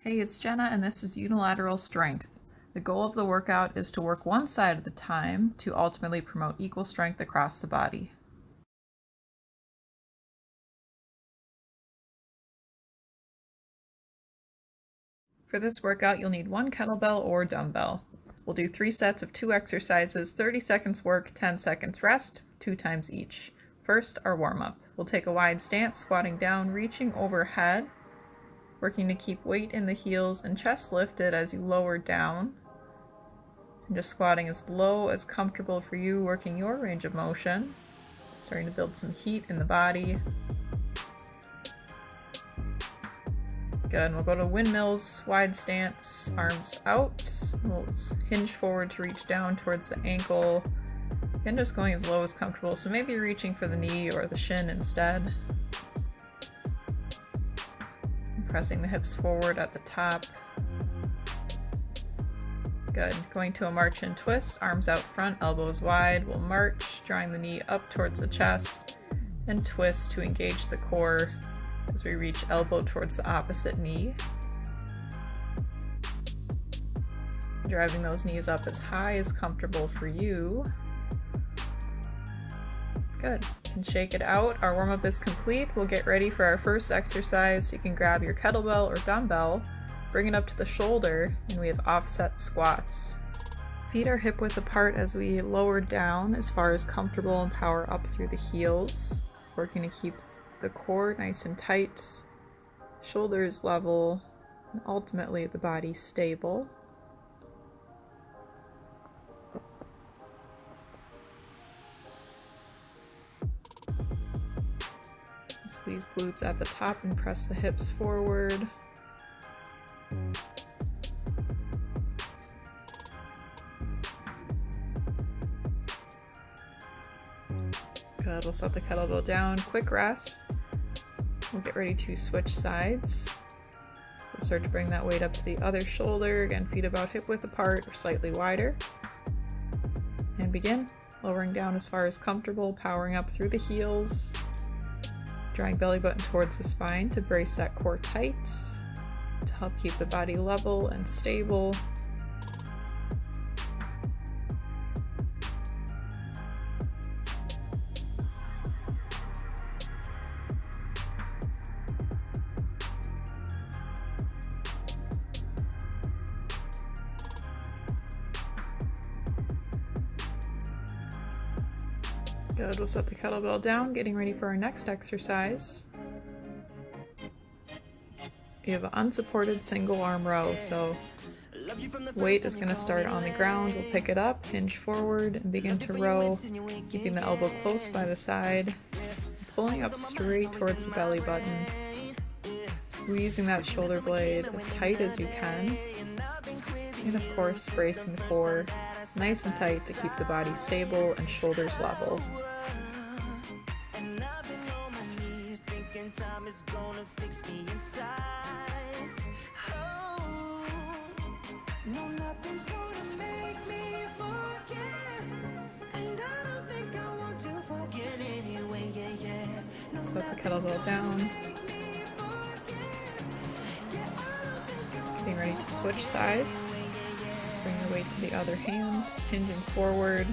Hey, it's Jenna, and this is Unilateral Strength. The goal of the workout is to work one side at a time to ultimately promote equal strength across the body. For this workout, you'll need one kettlebell or dumbbell. We'll do 3 sets of 2 exercises, 30 seconds work, 10 seconds rest, 2 times each. First, our warm-up. We'll take a wide stance, squatting down, reaching overhead, working to keep weight in the heels and chest lifted as you lower down. And just squatting as low as comfortable for you, working your range of motion. Starting to build some heat in the body. Good, and we'll go to windmills, wide stance, arms out. We'll hinge forward to reach down towards the ankle. Again, just going as low as comfortable, so maybe reaching for the knee or the shin instead. Pressing the hips forward at the top. Good. Going to a march and twist, arms out front, elbows wide. We'll march, drawing the knee up towards the chest, and twist to engage the core as we reach elbow towards the opposite knee. Driving those knees up as high as comfortable for you. Good. You can shake it out. Our warm-up is complete. We'll get ready for our first exercise. You can grab your kettlebell or dumbbell, bring it up to the shoulder, and we have offset squats. Feet are hip width apart as we lower down as far as comfortable and power up through the heels, working to keep the core nice and tight, shoulders level, and ultimately the body stable. Squeeze glutes at the top and press the hips forward. Good, we'll set the kettlebell down, quick rest. We'll get ready to switch sides. So start to bring that weight up to the other shoulder. Again, feet about hip width apart or slightly wider. And begin. Lowering down as far as comfortable, powering up through the heels. Drawing belly button towards the spine to brace that core tight, to help keep the body level and stable. Good, we'll set the kettlebell down, getting ready for our next exercise. You have an unsupported single arm row, so weight is going to start on the ground. We'll pick it up, hinge forward, and begin to row, keeping the elbow close by the side, pulling up straight towards the belly button, squeezing that shoulder blade as tight as you can, and of course bracing the core nice and tight to keep the body stable and shoulders level. Set the kettlebell down. Getting ready to switch sides. Bring the weight to the other hands, hinging forward,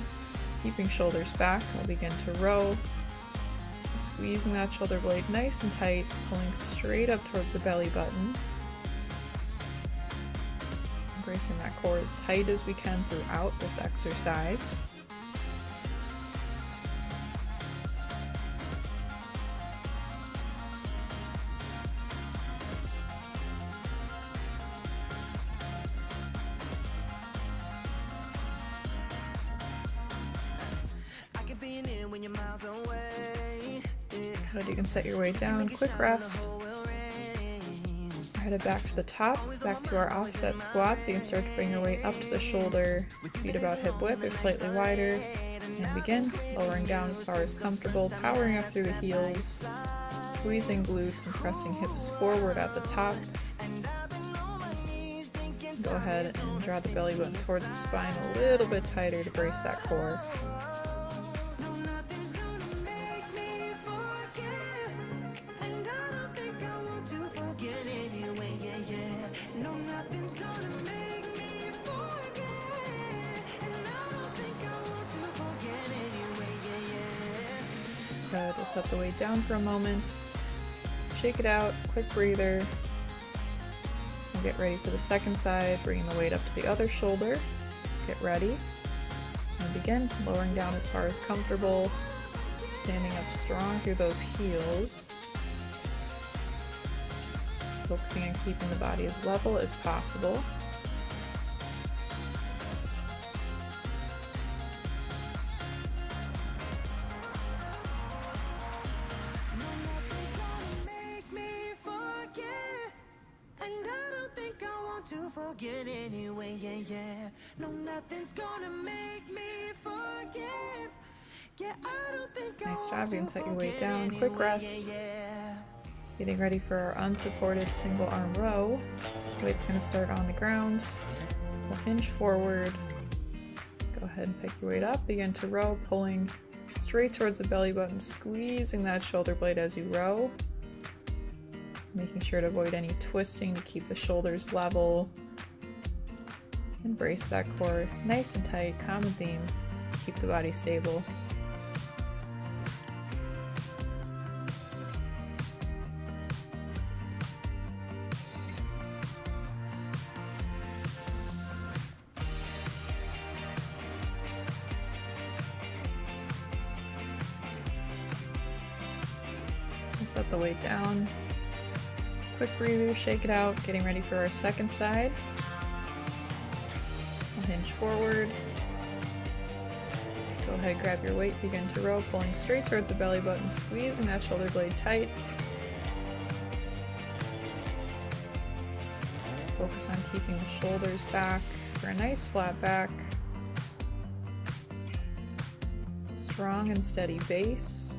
keeping shoulders back. We'll begin to row. Squeezing that shoulder blade nice and tight, pulling straight up towards the belly button. Bracing that core as tight as we can throughout this exercise. Good, you can set your weight down, quick rest. Head it back to the top, back to our offset squats. You can start to bring your weight up to the shoulder, feet about hip width or slightly wider. And begin, lowering down as far as comfortable, powering up through the heels, squeezing glutes and pressing hips forward at the top. Go ahead and draw the belly button towards the spine a little bit tighter to brace that core. Set the weight down for a moment. Shake it out, quick breather. We'll get ready for the second side, bringing the weight up to the other shoulder. Get ready. And begin lowering down as far as comfortable, standing up strong through those heels. Focusing on keeping the body as level as possible. Forget anyway, yeah. No, nothing's gonna make me forget. Yeah, I don't think nice job. You can set your weight down. Quick rest. Getting ready for our unsupported single arm row. Weight's going to start on the ground. We'll hinge forward. Go ahead and pick your weight up. Begin to row, pulling straight towards the belly button, squeezing that shoulder blade as you row. Making sure to avoid any twisting to keep the shoulders level. Embrace that core nice and tight, common theme. Keep the body stable. We'll set the weight down. Quick breather, shake it out, getting ready for our second side. We'll hinge forward. Go ahead, grab your weight, begin to row, pulling straight towards the belly button, squeezing that shoulder blade tight. Focus on keeping the shoulders back for a nice flat back. Strong and steady base.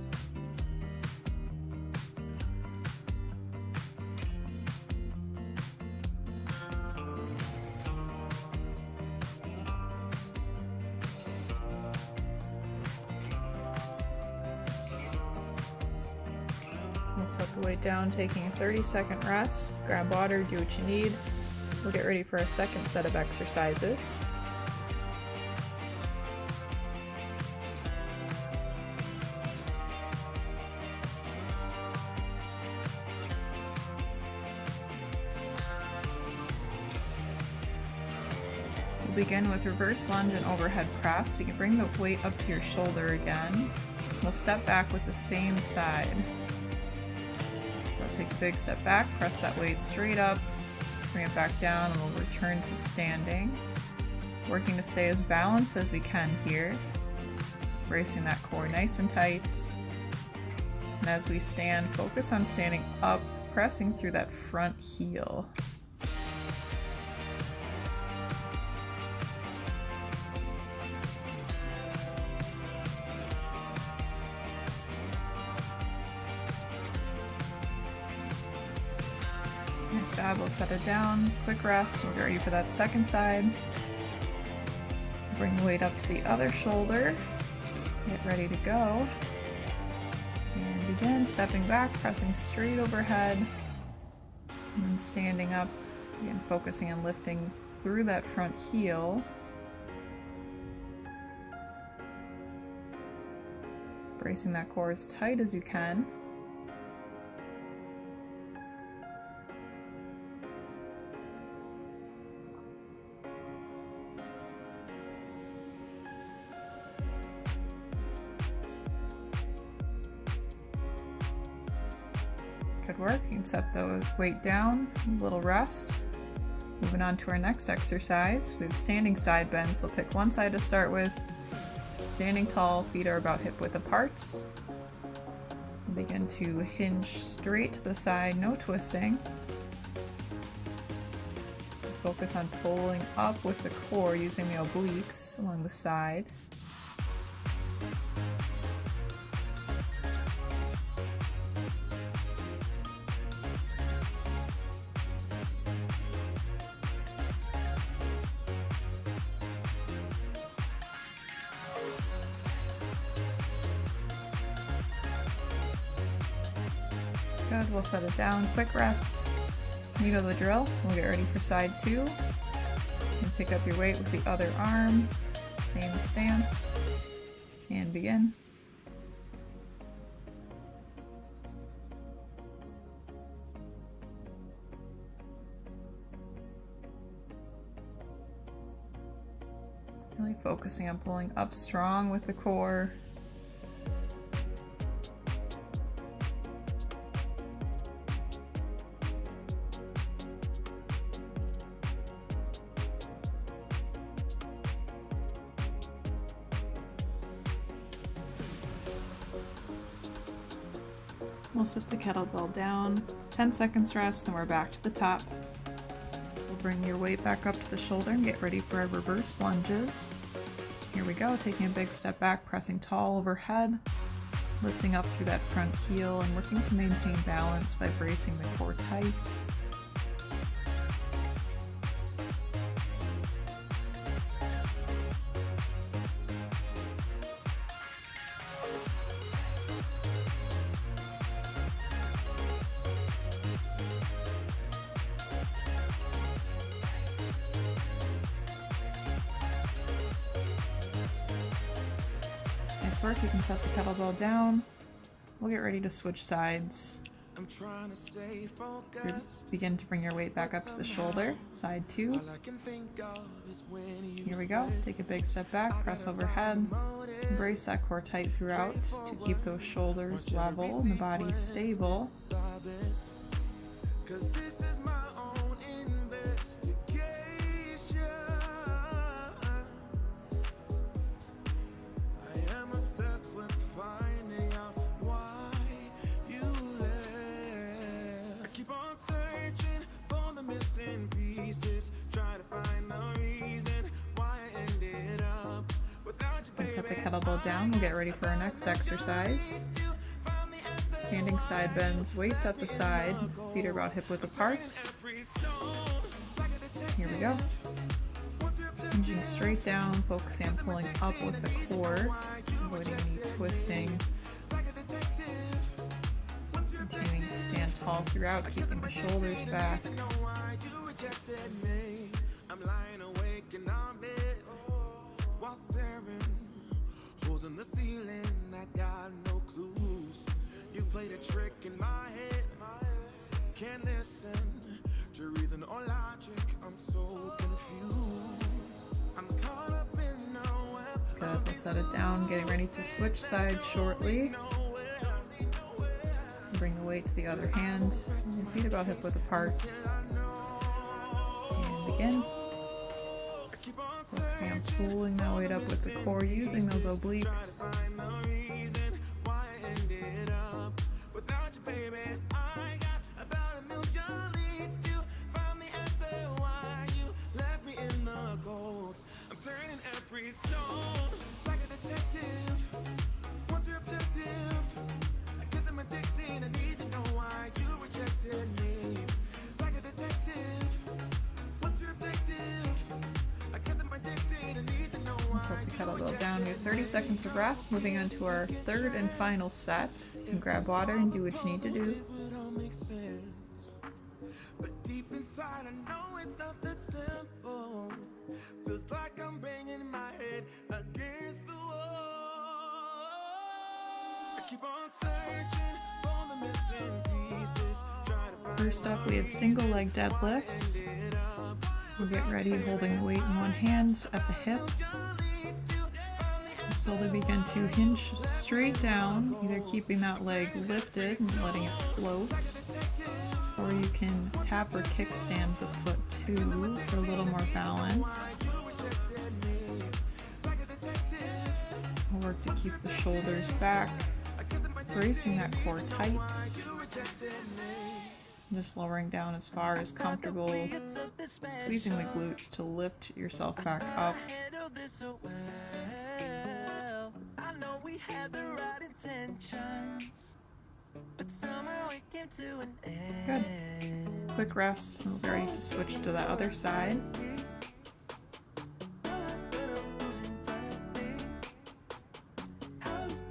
We'll set the weight down, taking a 30-second rest. Grab water, do what you need. We'll get ready for our second set of exercises. We'll begin with reverse lunge and overhead press. You can bring the weight up to your shoulder again. We'll step back with the same side. So take a big step back, press that weight straight up, bring it back down, and we'll return to standing. Working to stay as balanced as we can here. Bracing that core nice and tight. And as we stand, focus on standing up, pressing through that front heel. Nice job, we'll set it down. Quick rest, we'll get ready for that second side. Bring the weight up to the other shoulder. Get ready to go. And begin stepping back, pressing straight overhead. And then standing up, again focusing on lifting through that front heel. Bracing that core as tight as you can. Good work. You can set the weight down, a little rest. Moving on to our next exercise. We have standing side bends. So pick one side to start with. Standing tall, feet are about hip width apart. Begin to hinge straight to the side, no twisting. Focus on pulling up with the core using the obliques along the side. Good, we'll set it down, quick rest. You know the drill, we'll get ready for side two. And pick up your weight with the other arm, same stance, and begin. Really focusing on pulling up strong with the core. We'll set the kettlebell down, 10 seconds rest, then we're back to the top. We'll bring your weight back up to the shoulder and get ready for our reverse lunges. Here we go, taking a big step back, pressing tall overhead, lifting up through that front heel and working to maintain balance by bracing the core tight. Nice work, you can set the kettlebell down. We'll get ready to switch sides. Begin to bring your weight back up to the shoulder, side 2. Here we go, take a big step back, press overhead, brace that core tight throughout to keep those shoulders level and the body stable. Set the kettlebell down, we'll get ready for our next exercise. Standing side bends, weights at the side, feet are about hip width apart. Here we go. Hinging straight down, focusing on pulling up with the core, avoiding any twisting. Continuing to stand tall throughout, keeping the shoulders back. In the ceiling, I got no clues. You played a trick in my head. Can't listen to reason or logic. I'm so confused. I'm caught up in a web. Good, we'll set it down, getting ready to switch sides shortly. Bring the weight to the other hand. Your feet about hip width apart. And begin. Focusing on pulling that weight up with the core, using those obliques. I'm turning every stone like a detective. What's your objective? I guess I'm addicted. I need to know why you rejected me. Like a detective. What's your objective? I guess I'm addicted. I need to know why. We'll set the kettlebell down. We have 30 seconds of rest. Moving on to our third and final set. You can grab water and do what you need to do. But deep inside, I know it's not that simple. Feels like I'm banging my head against the wall. I keep on searching for the missing pieces. First up, we have single leg deadlifts. We'll get ready holding the weight in one hand at the hip. We'll slowly begin to hinge straight down, either keeping that leg lifted and letting it float, or you can tap or kickstand the foot too for a little more balance. We'll work to keep the shoulders back, bracing that core tight. Just lowering down as far as comfortable, squeezing the glutes to lift yourself back up. I know we had the right intentions, but somehow it came to an end. Good. Quick rest, and we'll be ready to switch to the other side.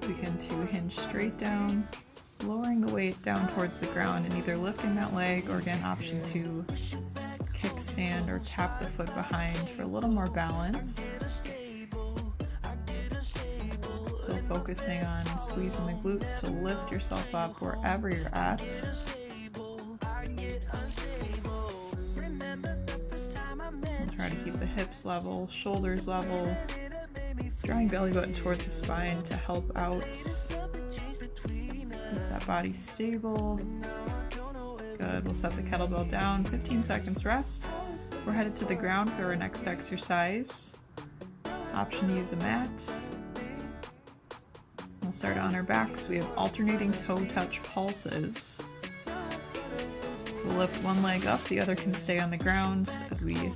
Begin to hinge straight down, lowering the weight down towards the ground and either lifting that leg or again option 2, kickstand or tap the foot behind for a little more balance. Still focusing on squeezing the glutes to lift yourself up wherever you're at. We'll try to keep the the hips level, shoulders level. Drawing belly button towards the spine to help out. Keep that body stable. Good, we'll set the kettlebell down, 15 seconds rest. We're headed to the ground for our next exercise. Option to use a mat. We'll start on our backs. We have alternating toe touch pulses. So we'll lift one leg up, the other can stay on the ground as we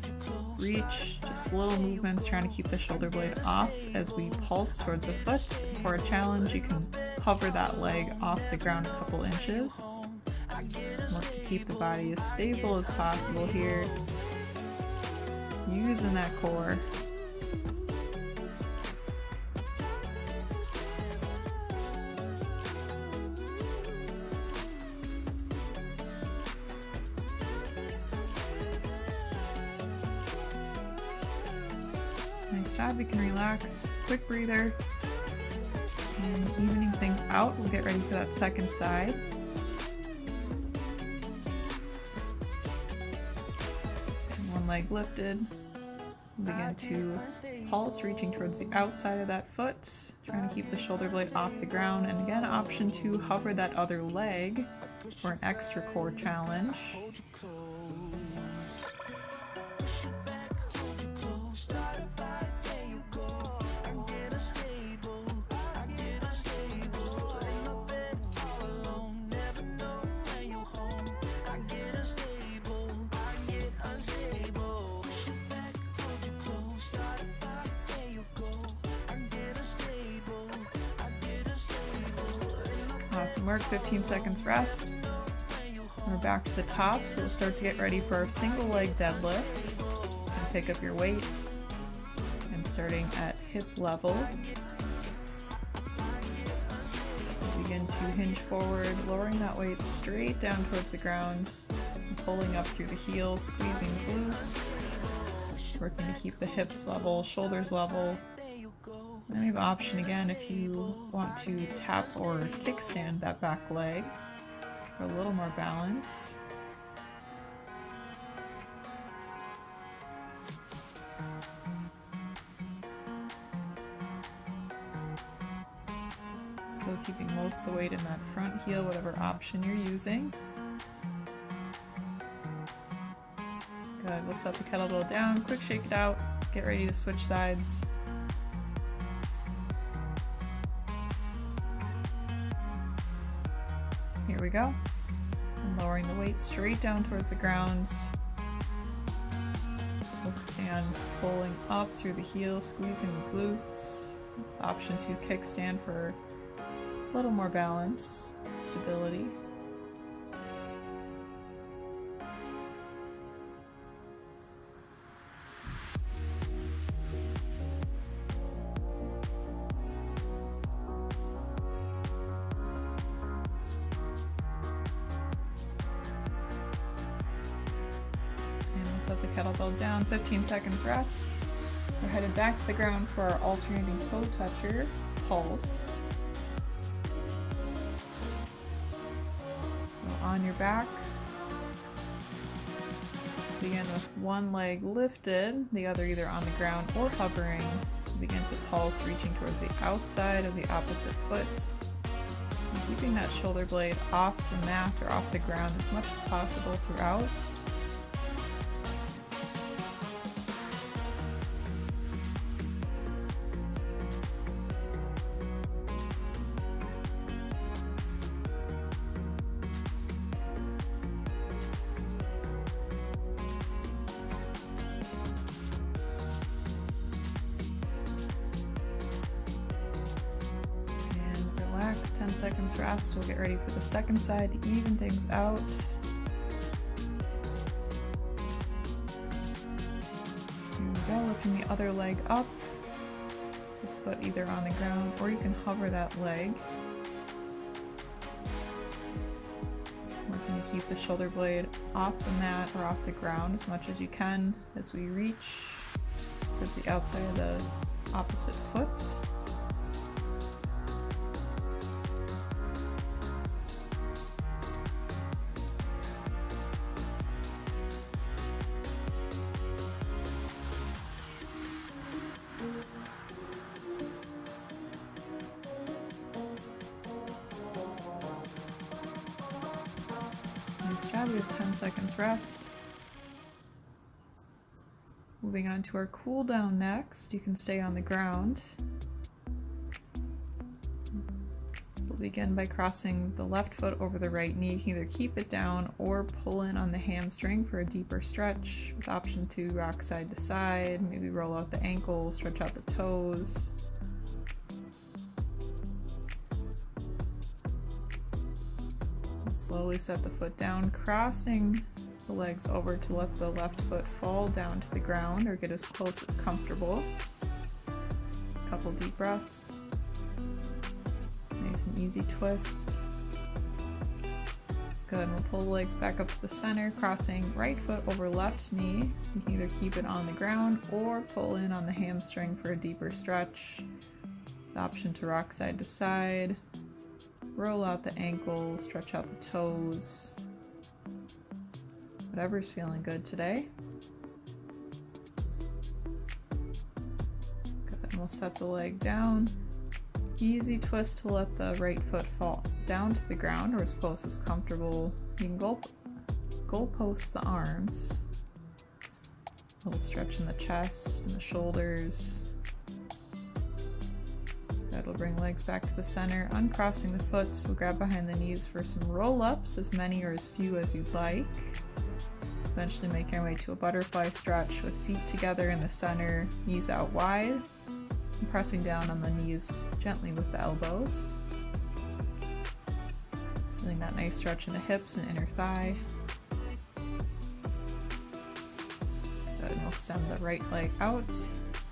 reach. Just little movements trying to keep the shoulder blade off as we pulse towards the foot. For a challenge, you can hover that leg off the ground a couple inches. Look to keep the body as stable as possible here. Using that core. Nice job, you can relax. Quick breather. And evening things out, we'll get ready for that second side. And one leg lifted. Begin to pulse, reaching towards the outside of that foot, trying to keep the shoulder blade off the ground. And again, option to hover that other leg for an extra core challenge. Awesome work, 15 seconds rest. We're back to the top, so we'll start to get ready for our single leg deadlift. And pick up your weights and starting at hip level. We'll begin to hinge forward, lowering that weight straight down towards the ground, and pulling up through the heels, squeezing glutes, working to keep the hips level, shoulders level. And we have an option again if you want to tap or kickstand that back leg for a little more balance. Still keeping most of the weight in that front heel, whatever option you're using. Good, we'll set the kettlebell down, quick shake it out, get ready to switch sides. Here we go. And lowering the weight straight down towards the ground. Focusing on pulling up through the heels, squeezing the glutes. Option to kickstand for a little more balance, stability. Set the kettlebell down, 15 seconds rest. We're headed back to the ground for our alternating toe toucher pulse. So on your back, begin with one leg lifted, the other either on the ground or hovering. Begin to pulse, reaching towards the outside of the opposite foot. And keeping that shoulder blade off the mat or off the ground as much as possible throughout. And relax, 10 seconds rest. We'll get ready for the second side to even things out. Here we go, lifting the other leg up. This foot either on the ground or you can hover that leg. Working to keep the shoulder blade off the mat or off the ground as much as you can as we reach towards the outside of the opposite foot. Nice job, we have 10 seconds rest. Moving on to our cool down next, you can stay on the ground. We'll begin by crossing the left foot over the right knee. You can either keep it down or pull in on the hamstring for a deeper stretch, with option to rock side to side, maybe roll out the ankle, stretch out the toes. We'll slowly set the foot down, crossing the legs over to let the left foot fall down to the ground or get as close as comfortable. A couple deep breaths. Nice and easy twist. Good, and we'll pull the legs back up to the center, crossing right foot over left knee. You can either keep it on the ground or pull in on the hamstring for a deeper stretch. The option to rock side to side. Roll out the ankle, stretch out the toes. Whatever's feeling good today. Good, and we'll set the leg down. Easy twist to let the right foot fall down to the ground or as close as comfortable. You can goalpost the arms. A little stretch in the chest and the shoulders. That'll bring legs back to the center. Uncrossing the foot, so grab behind the knees for some roll-ups, as many or as few as you'd like. Eventually making our way to a butterfly stretch with feet together in the center, knees out wide. And pressing down on the knees gently with the elbows. Feeling that nice stretch in the hips and inner thigh. Good, and we'll send the right leg out,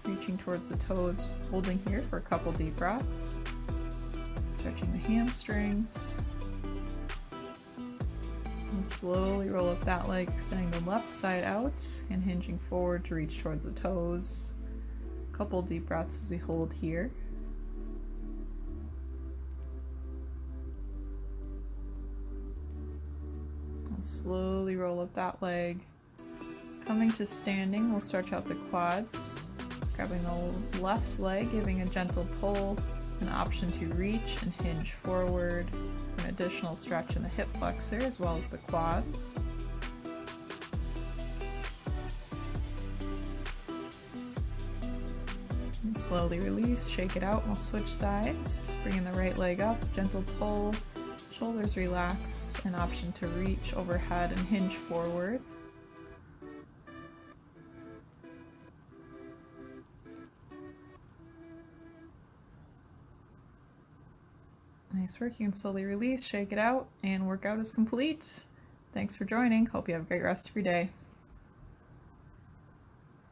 reaching towards the toes, holding here for a couple deep breaths. Stretching the hamstrings. We'll slowly roll up that leg, extending the left side out and hinging forward to reach towards the toes. Couple deep breaths as we hold here. We'll slowly roll up that leg. Coming to standing, we'll stretch out the quads, grabbing the left leg, giving a gentle pull, an option to reach and hinge forward, an additional stretch in the hip flexor as well as the quads. Slowly release, shake it out, and we'll switch sides. Bringing the right leg up, gentle pull, shoulders relaxed, an option to reach overhead and hinge forward. Nice work, you can slowly release, shake it out, and workout is complete. Thanks for joining, hope you have a great rest of your day.